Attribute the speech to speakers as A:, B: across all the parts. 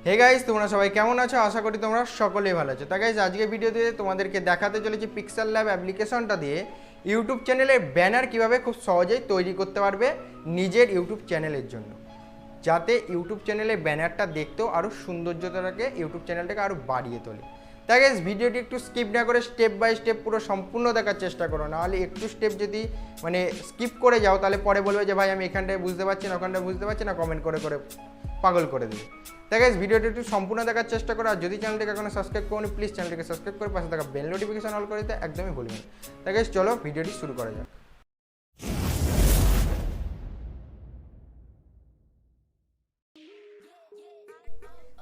A: Hey guys, তোমরা সবাই কেমন আছো? আশা করি তোমরা সকলেই ভালো আছো। তা গাইস, আজকে ভিডিওতে তোমাদেরকে দেখাতে চলেছি পিক্সেল ল্যাব অ্যাপ্লিকেশনটা দিয়ে ইউটিউব চ্যানেলের ব্যানার কিভাবে খুব সহজেই তৈরি করতে পারবে নিজের ইউটিউব চ্যানেলের জন্য, যাতে ইউটিউব চ্যানেলের ব্যানারটা দেখতেও আরও সৌন্দর্যতাটাকে ইউটিউব চ্যানেলটাকে আরও বাড়িয়ে তোলে। তাই গাইস, ভিডিওটি একটু স্কিপ না করে স্টেপ বাই স্টেপ পুরো সম্পূর্ণ দেখার চেষ্টা করো, নাহলে একটু স্টেপ যদি স্কিপ করে যাও তাহলে পরে বলবে যে ভাই আমি এখানটায় বুঝতে পারছি না, ওখানটায় বুঝতে পারছি না, কমেন্ট করে করে পাগল করে দেবে। তাই গাইস, ভিডিওটি একটু সম্পূর্ণ দেখার চেষ্টা করো। আর যদি চ্যানেলটিকে এখনো সাবস্ক্রাইব করোনি, প্লিজ চ্যানেলটিকে সাবস্ক্রাইব করে পাশে থাকা বেল নোটিফিকেশন অল করে দিতে একদমই ভুলবেন। তাই গাইস, চলো ভিডিওটি শুরু করা যাক।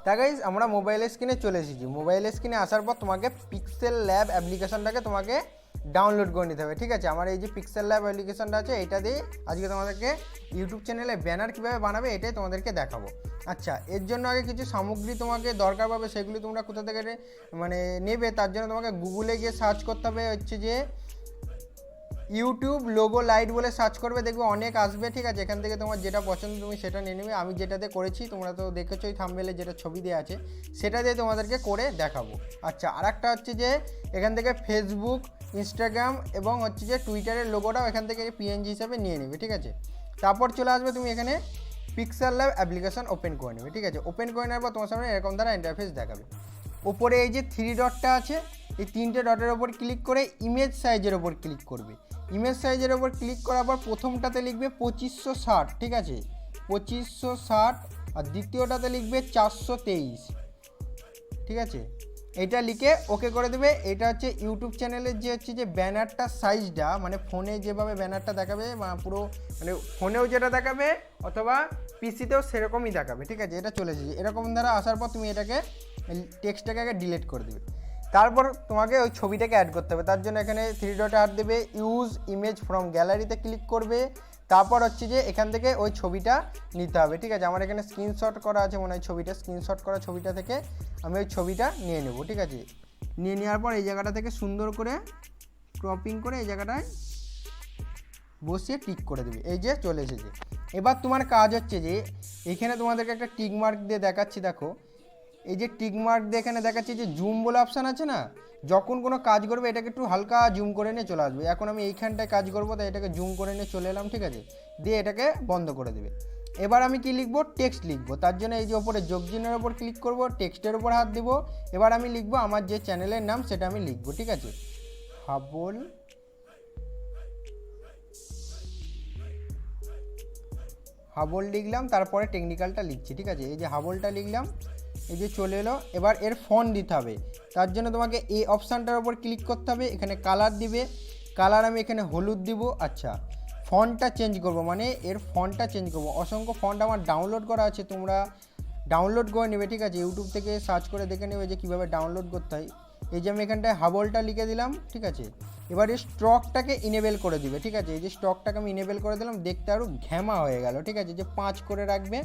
A: তা গাইস, আমরা মোবাইলের স্ক্রিনে চলে এসেছি। মোবাইলের স্ক্রিনে আসার পর তোমাকে পিক্সেল ল্যাব অ্যাপ্লিকেশনটাকে তোমাকে ডাউনলোড করে নিতে হবে, ঠিক আছে। আমার এই যে পিক্সেল ল্যাব অ্যাপ্লিকেশনটা আছে, এটা দিয়ে আজকে তোমাদেরকে ইউটিউব চ্যানেলে ব্যানার কীভাবে বানাবে এটাই তোমাদেরকে দেখাবো। আচ্ছা, এর জন্য আগে কিছু সামগ্রী তোমাকে দরকার পাবে, সেগুলি তোমরা কোথা থেকে নেবে। তার জন্য তোমাকে গুগলে গিয়ে সার্চ করতে হবে হচ্ছে যে ইউটিউব লোগো লাইট বলে সার্চ করবে, দেখবে অনেক আসবে, ঠিক আছে। এখান থেকে তোমার যেটা পছন্দ তুমি সেটা নিয়ে নেবে। আমি যেটাতে করেছি তোমরা তো দেখেছো, ওই থাম্বনেলে যেটা ছবি দেওয়া আছে সেটা দিয়ে তোমাদেরকে করে দেখাবো। আচ্ছা, আর একটা হচ্ছে যে এখান থেকে ফেসবুক, ইনস্টাগ্রাম এবং হচ্ছে যে টুইটারের লোগোটাও এখান থেকে পিএনজি হিসাবে নিয়ে নেবে, ঠিক আছে। তারপর চলে আসবে তুমি এখানে পিক্সেল ল্যাব অ্যাপ্লিকেশন ওপেন করে নেবে, ঠিক আছে। ওপেন করে নেওয়ার পর তোমার সামনে এরকম দ্বারা ইন্টারফেস দেখাবে। ওপরে এই যে 3 ডটটা আছে, এই 3টে ডটের ওপর ক্লিক করে ইমেজ সাইজের ওপর ক্লিক করবে। ইমেজ সাইজের ওপর ক্লিক করার পর প্রথমটাতে লিখবে 2560, ঠিক আছে, 2560। আর দ্বিতীয়টাতে লিখবে 423, ঠিক আছে। এটা লিখে ওকে করে দেবে। এটা হচ্ছে ইউটিউব চ্যানেলের যে হচ্ছে যে ব্যানারটা সাইজটা, ফোনে যেভাবে ব্যানারটা দেখাবে পুরো ফোনেও যেটা দেখাবে অথবা পিসিতেও সেরকমই দেখাবে, ঠিক আছে। এটা চলে এসেছে। এরকম দ্বারা আসার পর তুমি এটাকে টেক্সটটাকে আগে ডিলিট করে দেবে। তারপর তোমাকে ওই ছবিটাকে অ্যাড করতে হবে। তার জন্য এখানে 3 ডটে হাত দেবে, ইউজ ইমেজ ফ্রম গ্যালারিতে ক্লিক করবে। তারপর হচ্ছে যে এখান থেকে ওই ছবিটা নিতে হবে, ঠিক আছে। আমার এখানে স্ক্রিনশট করা আছে মনে হয় ছবিটা, স্ক্রিনশট করা ছবিটা থেকে আমি ওই ছবিটা নিয়ে নেব, ঠিক আছে। নিয়ে নেওয়ার পর এই জায়গাটা থেকে সুন্দর করে ক্রপিং করে এই জায়গাটায় বসিয়ে টিক করে দেবে। এই যে চলে এসেছে। এবার তোমার কাজ হচ্ছে যে এখানে তোমাদেরকে একটা টিক মার্ক দিয়ে দেখাচ্ছি, দেখো এই যে টিক মার্ক দিয়ে এখানে দেখাচ্ছি যে জুম বলে অপশান আছে না, যখন কোনো কাজ করবে এটাকে একটু হালকা জুম করে নিয়ে চলে আসবে। এখন আমি এইখানটায় কাজ করবো, তাই এটাকে জুম করে নিয়ে চলে এলাম, ঠিক আছে। দিয়ে এটাকে বন্ধ করে দেবে। এবার আমি কি লিখবো? টেক্সট লিখবো। তার জন্য এই যে ওপরে যোগ চিহ্নের ওপর ক্লিক করব, টেক্সটের উপর হাত দিব। এবার আমি লিখবো আমার যে চ্যানেলের নাম সেটা আমি লিখবো, ঠিক আছে। হাবল হাবল লিখলাম, তারপরে টেকনিক্যালটা লিখছি, ঠিক আছে। এই যে হাবলটা লিখলাম, এই যে চলে এলো। এবার এর ফন্ট দিতে হবে। তার জন্য তোমাকে এই অপশানটার উপর ক্লিক করতে হবে, এখানে কালার দিবে। কালার আমি এখানে হলুদ দিব। আচ্ছা, ফন্টটা চেঞ্জ করব, এর ফন্টটা চেঞ্জ করব। অসংখ্য ফন্ট আমার ডাউনলোড করা আছে, তোমরা ডাউনলোড করে নেবে, ঠিক আছে। ইউটিউব থেকে সার্চ করে দেখে নেবে যে কীভাবে ডাউনলোড করতে হয়। এই যে আমি এখানটায় হাবলটা লিখে দিলাম, ঠিক আছে। এবার এই স্টকটাকে ইনেবল করে দিবে, ঠিক আছে। এই যে স্টকটাকে আমি ইনেবল করে দিলাম, দেখতে আরও ঘ্যামা হয়ে গেল, ঠিক আছে। যে 5 করে রাখবে,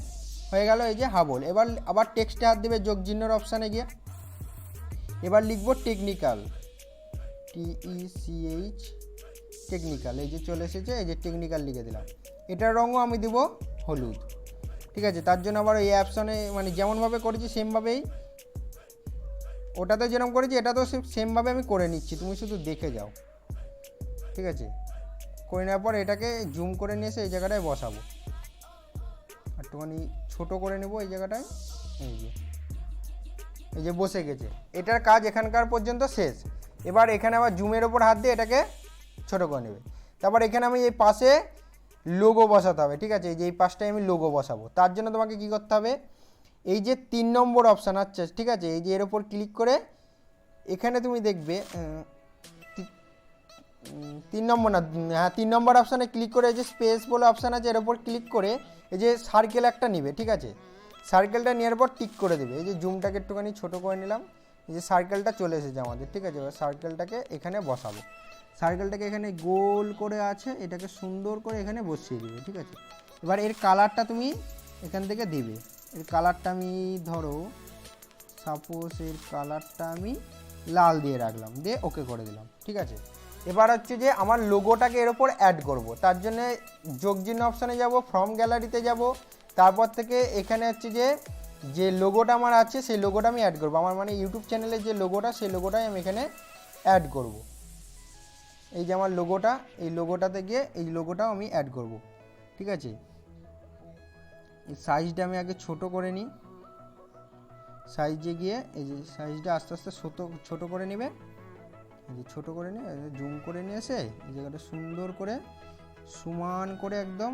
A: হয়ে গেল এই যে হাবল। এবার আবার টেক্সটে হাত দেবে যোগ চিহ্নের অপশানে গিয়ে। এবার লিখবো টেকনিক্যাল, TECH টেকনিক্যাল। এই যে চলে এসেছে, এই যে টেকনিক্যাল লিখে দিলাম। এটার রঙও আমি দিব হলুদ, ঠিক আছে। তার জন্য আবার এই অপশানে যেমনভাবে করেছি সেমভাবেই, ওটাতে যেরকম করেছি এটাতেও সেমভাবে আমি করে নিচ্ছি, তুমি শুধু দেখে যাও, ঠিক আছে। করে নেওয়ার পর এটাকে জুম করে নিয়ে এসে এই জায়গাটায় বসাবো, একটুখানি ছোটো করে নেব এই জায়গাটায়। এই যে বসে গেছে। এটার কাজ এখানকার পর্যন্ত শেষ। এবার এখানে আবার জুমের ওপর হাত দিয়ে এটাকে ছোটো করে নেবে। তারপর এখানে আমি এই পাশে লোগো বসাতে হবে, ঠিক আছে। এই যে এই পাশটায় আমি লোগো বসাবো। তার জন্য তোমাকে কী করতে হবে, এই যে 3 নম্বর অপশান আছে, ঠিক আছে, এই যে এর ওপর ক্লিক করে এখানে তুমি দেখবে 3 নম্বর না, হ্যাঁ 3 নম্বর অপশানে ক্লিক করে এই যে স্পেস বলে অপশান আছে, এর ওপর ক্লিক করে এই যে সার্কেল একটা নিবে, ঠিক আছে। সার্কেলটা নেওয়ার পর টিক করে দেবে। এই যে জুমটাকে একটুখানি ছোটো করে নিলাম, এই যে সার্কেলটা চলে এসেছে আমাদের, ঠিক আছে। এবার সার্কেলটাকে এখানে বসাবো। সার্কেলটাকে এখানে গোল করে আছে, এটাকে সুন্দর করে এখানে বসিয়ে দিবে, ঠিক আছে। এবার এর কালারটা তুমি এখান থেকে দিবে। এর কালারটা আমি ধরো সাপোজ এর কালারটা আমি লাল দিয়ে রাখলাম, দিয়ে ওকে করে দিলাম, ঠিক আছে। এবার হচ্ছে যে আমার লোগোটাকে এর ওপর অ্যাড করব। তার জন্য যোগ চিহ্ন অপশানে যাব, ফ্রম গ্যালারিতে যাব। তারপর থেকে এখানে হচ্ছে যে যে লোগোটা আমার আছে সেই লোগোটা আমি অ্যাড করব, আমার মানে ইউটিউব চ্যানেলের যে লোগোটা সেই লোগোটাই আমি এখানে অ্যাড করব। এই যে আমার লোগোটা, এই লোগোটাতে গিয়ে এই লোগোটাও আমি অ্যাড করব, ঠিক আছে। এই সাইজটা আমি আগে ছোট করে নিই, সাইজে গিয়ে এই যে সাইজটা আস্তে আস্তে ছোট করে নেবে, এই যে ছোটো করে নিয়ে জুম করে নিয়ে এসে এই জায়গাটা সুন্দর করে সমান করে একদম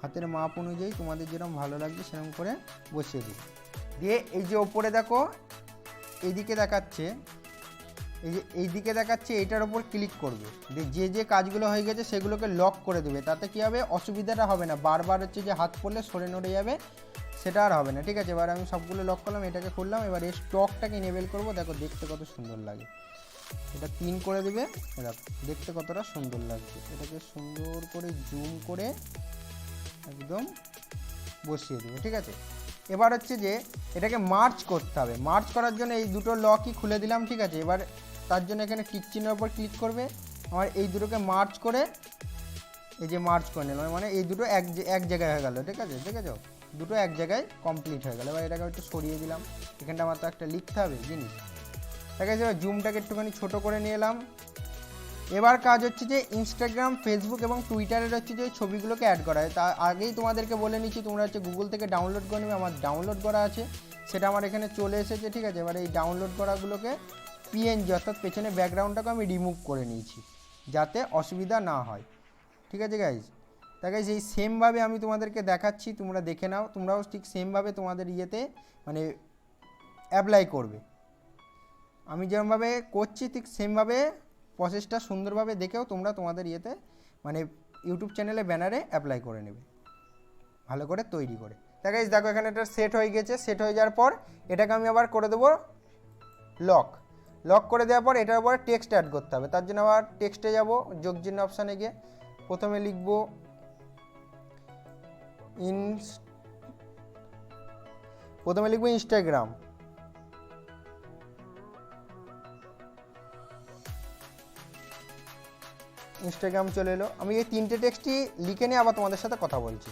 A: হাতের মাপ অনুযায়ী তোমাদের যেরকম ভালো লাগবে সেরকম করে বসিয়ে দিই। দিয়ে এই যে ওপরে দেখো এইদিকে দেখাচ্ছে, এই যে এইদিকে দেখাচ্ছে, এইটার ওপর ক্লিক করবে, দিয়ে যে কাজগুলো হয়ে গেছে সেগুলোকে লক করে দেবে। তাতে কী হবে, অসুবিধাটা হবে না, বারবার হচ্ছে যে হাত পড়লে সরে নড়ে যাবে, সেটা আর হবে না, ঠিক আছে। এবার আমি সবগুলো লক করলাম, এটাকে খুললাম, এবার এই স্টকটাকে এনেবেল করবো। দেখো দেখতে কত সুন্দর লাগে, এটা 3 করে দেবে, দেখো দেখতে কতটা সুন্দর লাগছে। এটাকে সুন্দর করে জুম করে একদম বসিয়ে দেবে, ঠিক আছে। এবার হচ্ছে যে এটাকে মার্চ করতে হবে, মার্চ করার জন্য এই দুটো লকই খুলে দিলাম, ঠিক আছে। এবার তার জন্য এখানে টিক চিহ্নের উপর ক্লিক করবে, আমার এই দুটোকে মার্চ করে এই যে মার্চ করে নিলাম, মানে এই দুটো এক জায়গায় হয়ে গেল, ঠিক আছে, ঠিক আছে, দুটো এক জায়গায় কমপ্লিট হয়ে গেল। এবার এটাকে একটু সরিয়ে দিলাম, এখানটা আমার তো একটা লিখতে হবে জিনিস, ঠিক আছে। এবার জুমটাকে একটুখানি ছোটো করে নিয়ে এলাম। এবার কাজ হচ্ছে যে ইনস্টাগ্রাম, ফেসবুক এবং টুইটারের হচ্ছে যে ছবিগুলোকে অ্যাড করা হয়। তা আগেই তোমাদেরকে বলে নিচ্ছি, তোমরা হচ্ছে গুগল থেকে ডাউনলোড করে নেবে, আমার ডাউনলোড করা আছে, সেটা আমার এখানে চলে এসেছে, ঠিক আছে। এবার এই ডাউনলোড করাগুলোকে পিএনজি অর্থাৎ পেছনে ব্যাকগ্রাউন্ডটাকে আমি রিমুভ করে নিয়েছি যাতে অসুবিধা না হয়, ঠিক আছে গাইজ। তা গাইজ এই সেমভাবে আমি তোমাদেরকে দেখাচ্ছি, তোমরা দেখে নাও, তোমরাও ঠিক সেমভাবে তোমাদের ইয়েতে মানে অ্যাপ্লাই করবে। আমি যেরকমভাবে করছি ঠিক সেমভাবে প্রসেসটা সুন্দরভাবে দেখেও তোমরা তোমাদের ইয়েতে মানে ইউটিউব চ্যানেলে ব্যানারে অ্যাপ্লাই করে নেবে ভালো করে তৈরি করে। তা গাইজ দেখো এখানে এটা সেট হয়ে গেছে, সেট হয়ে যাওয়ার পর এটাকে আমি আবার করে দেবো লক করে দেওয়ার পর এটার উপরে টেক্সট অ্যাড করতে হবে। তার জন্য আবার টেক্সটে যাব, যোগ চিহ্ন অপশানে গিয়ে প্রথমে লিখব ইনস্টাগ্রাম, চলে এলো। আমি এই 3টে টেক্সটই লিখে নিয়ে আবার তোমাদের সাথে কথা বলছি।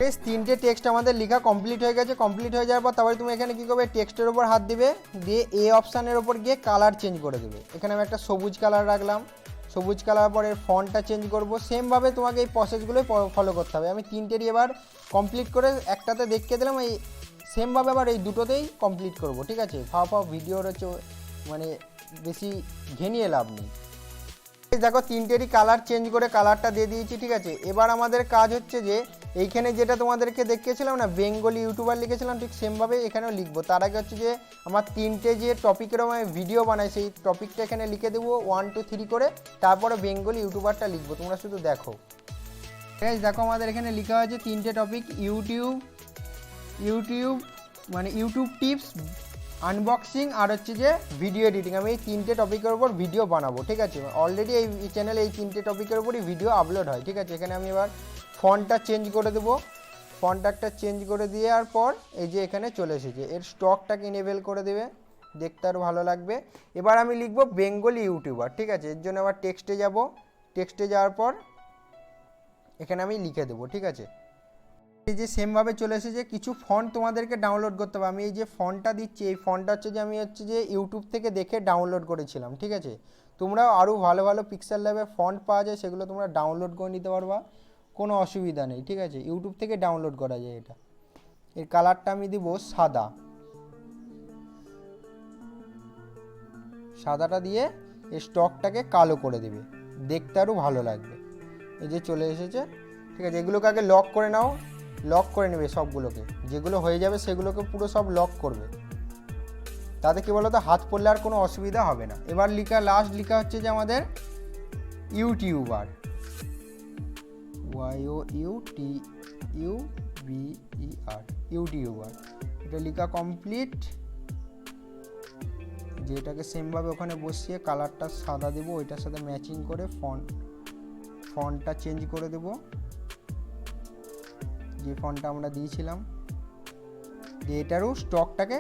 A: এই 3টে টেক্সট আমাদের লেখা কমপ্লিট হয়ে গেছে। কমপ্লিট হয়ে যাওয়ার পর তারপরে তুমি এখানে কী করবে, টেক্সটের ওপর হাত দিবে, দিয়ে এ অপশানের ওপর গিয়ে কালার চেঞ্জ করে দেবে। এখানে আমি একটা সবুজ কালার রাখলাম, সবুজ কালার পর এর ফন্টটা চেঞ্জ করব। সেমভাবে তোমাকে এই প্রসেসগুলোই ফলো করতে হবে। আমি 3টেরই এবার কমপ্লিট করে একটাতে দেখিয়ে দিলাম, এই সেমভাবে আবার এই দুটোতেই কমপ্লিট করব, ঠিক আছে। ফাও ভিডিওর হচ্ছে মানে বেশি ঘেনিয়ে লাভ নেই। দেখো 3টেরই কালার চেঞ্জ করে কালারটা দিয়ে দিয়েছি, ঠিক আছে। এবার আমাদের কাজ হচ্ছে যে এইখানে যেটা তোমাদেরকে দেখিয়েছিলাম না বেঙ্গলি ইউটিউবার লিখেছিলাম, ঠিক সেমভাবে এখানেও লিখবো। তার আগে হচ্ছে যে আমার 3টে যে টপিকের আমি ভিডিও বানাই সেই টপিকটা এখানে লিখে দেবো 1 2 3 করে, তারপরে বেঙ্গলি ইউটিউবারটা লিখবো, তোমরা শুধু দেখো। ঠিক আছে, দেখো আমাদের এখানে লেখা হয়েছে 3টে টপিক, ইউটিউব মানে ইউটিউব টিপস, আনবক্সিং আর হচ্ছে যে ভিডিও এডিটিং। আমি এই 3টে টপিকের উপর ভিডিও বানাবো, ঠিক আছে। অলরেডি এই চ্যানেলে এই 3টে টপিকের উপরই ভিডিও আপলোড হয়, ঠিক আছে। এখানে আমি এবার ফন্টটা চেঞ্জ করে দেবো, ফন্টটা চেঞ্জ করে দেওয়ার পর এই যে এখানে চলে এসেছে, এর স্টকটাকে ইনেবল করে দেবে, দেখতে আরও ভালো লাগবে। এবার আমি লিখবো বেঙ্গলি ইউটিউবার, ঠিক আছে। এর জন্য আবার টেক্সটে যাব, টেক্সটে যাওয়ার পর এখানে আমি লিখে দেবো, ঠিক আছে। এই যে সেমভাবে চলে এসেছে। কিছু ফন্ট তোমাদেরকে ডাউনলোড করতে হবে। আমি এই যে ফন্টটা দিচ্ছি, এই ফন্টটা হচ্ছে যে আমি হচ্ছে যে ইউটিউব থেকে দেখে ডাউনলোড করেছিলাম, ঠিক আছে। তোমরাও আরও ভালো ভালো পিক্সেল ল্যাবের ফন্ট পাওয়া যায়, সেগুলো তোমরা ডাউনলোড করে নিতে পারবা, কোনো অসুবিধা নেই, ঠিক আছে। ইউটিউব থেকে ডাউনলোড করা যায় এটা। এর কালারটা আমি দিব সাদাটা দিয়ে এই স্টকটাকে কালো করে দেবে, দেখতে আরও ভালো লাগবে। এই যে চলে এসেছে, ঠিক আছে। এগুলোকে আগে লক করে নাও, লক করে নেবে সবগুলোকে, যেগুলো হয়ে যাবে সেগুলোকে পুরো সব লক করবে, তাতে কী বলো তো হাত পড়লে আর কোনো অসুবিধা হবে না। এবার লাস্ট লেখা হচ্ছে যে আমাদের ইউটিউবার, ইউটিউবার, এটা লেখা কমপ্লিট। যে এটাকে সেমভাবে ওখানে বসিয়ে কালারটা সাদা দেবো, ওইটার সাথে ম্যাচিং করে ফন্টটা চেঞ্জ করে দেবো, যে ফন্টটা আমরা দিয়েছিলাম, দিয়ে এটারও স্টকটাকে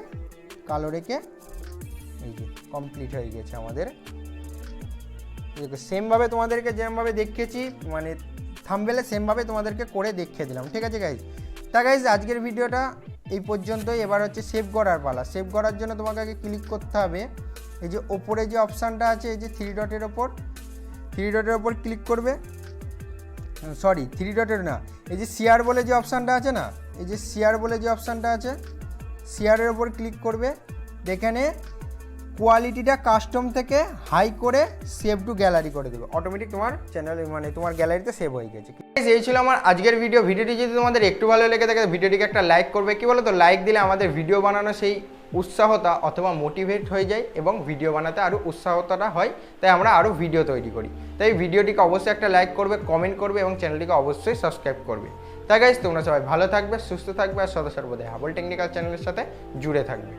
A: কালো রেখে এই যে কমপ্লিট হয়ে গেছে আমাদের। সেমভাবে তোমাদেরকে যেরকমভাবে দেখিয়েছি মানে থাম্বনেলে সেমভাবে তোমাদেরকে করে দেখিয়ে দিলাম, ঠিক আছে গাইজ। তা তা গাইজ আজকের ভিডিওটা এই পর্যন্তই। এবার হচ্ছে সেভ করার পালা। সেভ করার জন্য তোমাকে আগে ক্লিক করতে হবে এই যে ওপরে যে অপশানটা আছে, এই যে থ্রি ডটের ওপর ক্লিক করবে। সরি, থ্রি ডটের না, এই যে শেয়ার বলে যে অপশানটা আছে না, এই যে শেয়ার বলে যে অপশানটা আছে, শেয়ারের ওপর ক্লিক করবে। এখানে কোয়ালিটিটা কাস্টম থেকে হাই করে সেভ টু গ্যালারি করে দেবে, অটোমেটিক তোমার চ্যানেল মানে তোমার গ্যালারিতে সেভ হয়ে গেছে। এই ছিল আমার আজকের ভিডিওটি যদি তোমাদের একটু ভালো লেগে থাকে ভিডিওটিকে একটা লাইক করবে। কি বলো তো, লাইক দিলে আমাদের ভিডিও বানানো সেই উৎসাহতা অথবা মোটিভেট হয়ে যায় এবং ভিডিও বানাতে আরও উৎসাহতা হয়, তাই আমরা আরও ভিডিও তৈরি করি। তাই ভিডিওটিকে অবশ্যই একটা লাইক করবে, কমেন্ট করবে এবং চ্যানেলটিকে অবশ্যই সাবস্ক্রাইব করবে। তাই গাইজ তোমরা সবাই ভালো থাকবে, সুস্থ থাকবে আর সদা সর্বদাই হাবল টেকনিক্যাল চ্যানেলের সাথে জুড়ে থাকবে।